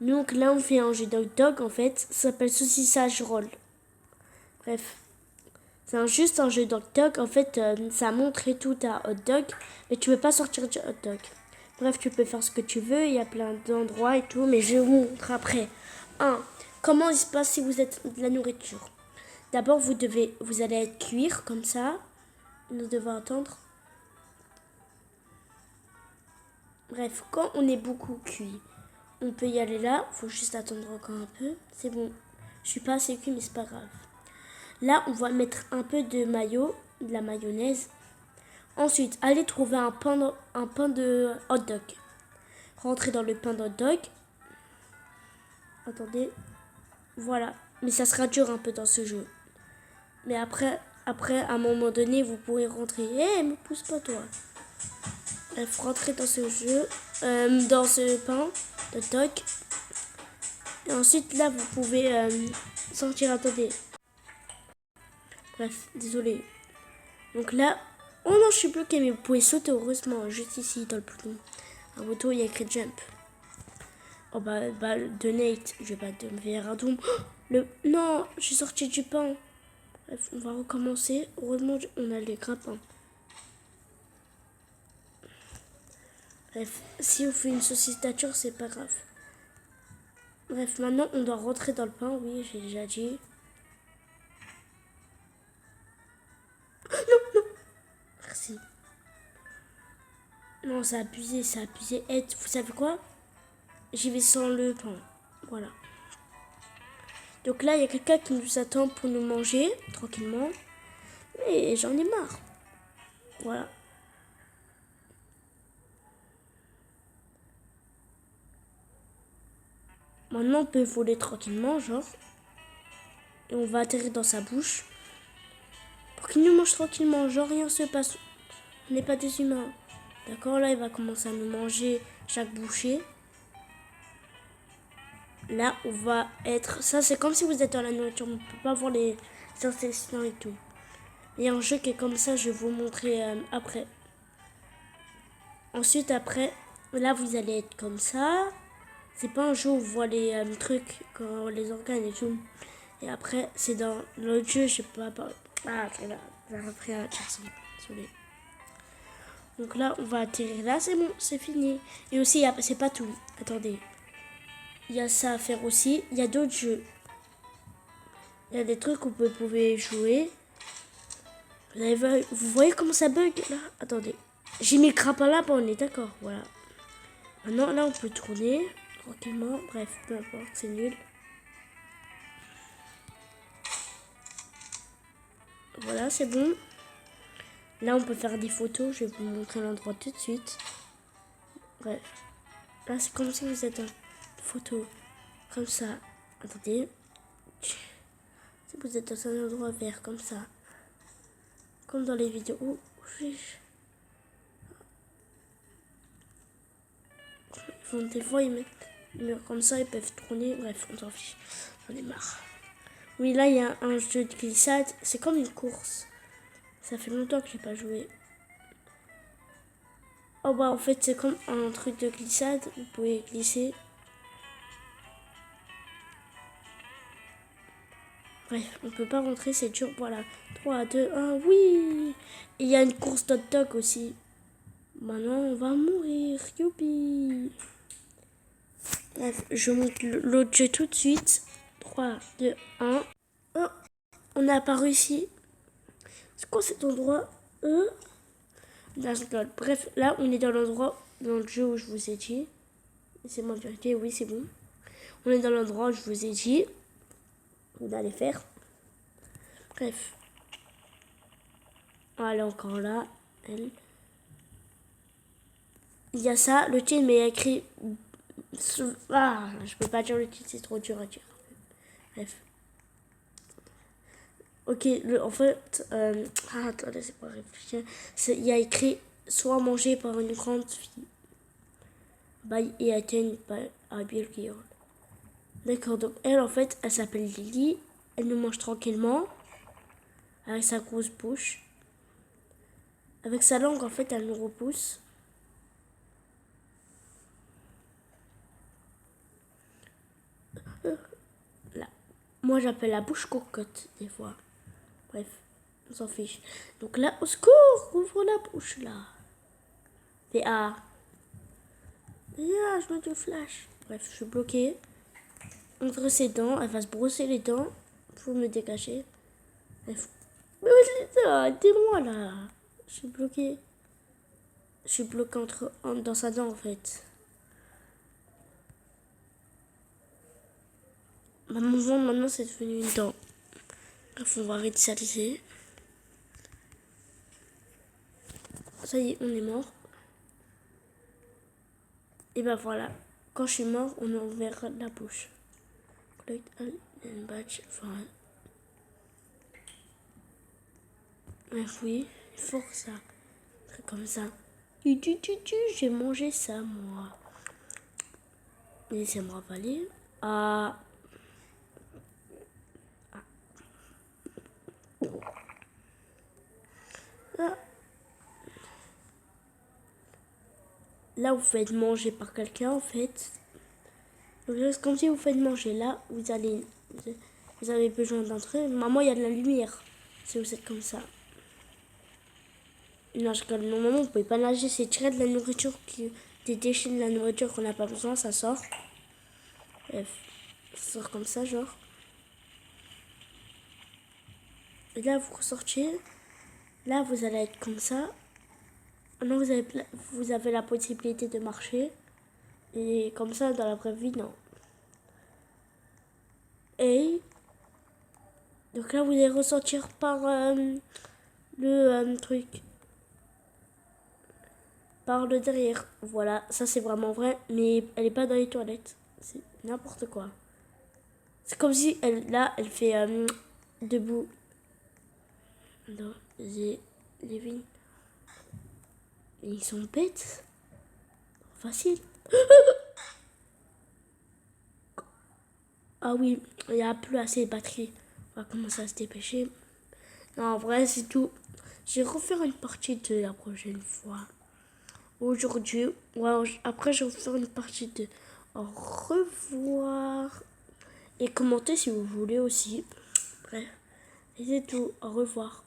Donc là, on fait un jeu de hot dog, en fait. Ça s'appelle saucissage roll. Bref. C'est juste un jeu de hot dog. En fait, ça montre et tout à hot dog. Mais tu peux pas sortir du hot dog. Bref, tu peux faire ce que tu veux. Il y a plein d'endroits et tout. Mais je vous montre après. 1. Comment il se passe si vous êtes de la nourriture? D'abord, vous allez être cuire comme ça. Nous devons attendre. Bref, quand on est beaucoup cuit, on peut y aller là. Faut juste attendre encore un peu. C'est bon. Je suis pas assez cuit, mais c'est pas grave. Là, on va mettre un peu de mayo, de la mayonnaise. Ensuite, allez trouver un pain de hot dog. Rentrez dans le pain de hot dog. Attendez. Voilà. Mais ça sera dur un peu dans ce jeu. Mais après à un moment donné, vous pourrez rentrer. Hé, me pousse pas toi. Bref, rentrez dans ce jeu, dans ce pain de hot dog. Et ensuite, là, vous pouvez sortir. Attendez. Bref, désolé. Donc là, oh non, je suis bloqué, mais vous pouvez sauter heureusement, juste ici dans le bouton. Un bouton, il y a écrit jump. Oh bah donate, je vais pas te faire un doom. Non, je suis sorti du pain. Bref, on va recommencer. Heureusement, on a les grappins. Bref, si on fait une saucisse nature, c'est pas grave. Bref, maintenant, on doit rentrer dans le pain. Oui, j'ai déjà dit. Merci. Non, c'est abusé, c'est abusé. Et vous savez quoi? J'y vais sans le pain. Voilà. Donc là, il y a quelqu'un qui nous attend pour nous manger, tranquillement. Mais j'en ai marre. Voilà. Maintenant, on peut voler tranquillement, genre. Et on va atterrir dans sa bouche. Pour qu'il nous mange tranquillement, genre rien se passe. On n'est pas des humains. D'accord, là, il va commencer à nous manger chaque bouchée. Là, on va être... Ça, c'est comme si vous êtes dans la nourriture. On ne peut pas voir les intestins et tout. Il y a un jeu qui est comme ça, je vais vous montrer après. Ensuite, après, là, vous allez être comme ça. C'est pas un jeu où on voit les trucs, quand les organes et tout. Et après, c'est dans l'autre jeu, je sais pas. Ah, c'est là. Après, désolé. Donc là, on va atterrir là, c'est bon, c'est fini. Et aussi, c'est pas tout. Attendez. Il y a ça à faire aussi. Il y a d'autres jeux. Il y a des trucs où vous pouvez jouer. Vous voyez comment ça bug là? Attendez. J'ai mis le crapin là, on est d'accord. Voilà. Maintenant, là, on peut tourner tranquillement. Bref, peu importe, c'est nul. Voilà, c'est bon. Là, on peut faire des photos. Je vais vous montrer l'endroit tout de suite. Bref. Là, c'est comme si vous êtes en photo. Comme ça. Attendez. Si vous êtes dans un endroit vert, comme ça. Comme dans les vidéos. Oh, des fois, ils mettent le mur comme ça. Ils peuvent tourner. Bref, on s'en fiche. J'en ai marre. Oui, là, il y a un jeu de glissade. C'est comme une course. Ça fait longtemps que j'ai pas joué. Oh bah en fait c'est comme un truc de glissade, vous pouvez glisser. Bref, on peut pas rentrer, c'est dur. Voilà. 3, 2, 1, oui. Et il y a une course d'hot dog aussi. Maintenant on va mourir, youpi. Bref, je monte l'autre jeu tout de suite. 3, 2, 1. Oh, on n'a pas réussi. C'est quoi cet endroit? Là, je rigole. Bref, là on est dans l'endroit, dans le jeu où je vous ai dit. C'est moi vérifier, oui c'est bon. On est dans l'endroit où je vous ai dit. Vous allez faire. Bref. Elle est encore là. Elle. Il y a ça, le titre, mais il y a écrit. Ah, je peux pas dire le titre, c'est trop dur à dire. Bref. Ok, en fait. Attendez, c'est pas réfléchir. Il y a écrit soit mangé par une grande fille. By et eaten by a big girl. D'accord, donc elle, en fait, elle s'appelle Lily. Elle nous mange tranquillement. Avec sa grosse bouche. Avec sa langue, en fait, elle nous repousse. Moi, j'appelle la bouche cocotte, des fois. Bref, on s'en fiche. Donc là, au secours, ouvre la bouche, là. Fais A. Je vois du flash. Bref, je suis bloquée. Entre ses dents, elle va se brosser les dents pour me dégager. Mais c'est ça, aidez-moi, là. Je suis bloquée. Je suis bloquée dans sa dent, en fait. Mon ventre, maintenant, c'est devenu une dent. Bref, on va réinitialiser. Ça y est, on est mort. Et ben voilà. Quand je suis mort, on a ouvert la bouche. Collect and batch. Enfin. Oui, il faut que ça. Comme ça. J'ai mangé ça, moi. Laissez-moi avaler. Ah. Ah. Là, vous faites manger par quelqu'un, en fait. Donc, c'est comme si vous faites manger. Là, vous avez besoin d'entrer. Maman, il y a de la lumière. Si vous êtes comme ça. Non, je rigole. Normalement, vous pouvez pas nager. C'est tirer de la nourriture, des déchets de la nourriture qu'on n'a pas besoin, ça sort. Bref, ça sort comme ça, genre. Et là, vous ressortez. Là, vous allez être comme ça. Non, vous avez la possibilité de marcher. Et comme ça, dans la vraie vie, non. Et donc là, vous allez ressortir par le truc. Par le derrière. Voilà, ça c'est vraiment vrai. Mais elle est pas dans les toilettes. C'est n'importe quoi. C'est comme si elle fait debout. Non, les vignes. Ils sont bêtes. Facile. Ah oui, il n'y a plus assez de batterie. On va commencer à se dépêcher. Non, en vrai, c'est tout. Je vais refaire une partie de la prochaine fois. Aujourd'hui, après, je vais refaire une partie de au revoir. Et commentez si vous voulez aussi. Bref, et c'est tout. Au revoir.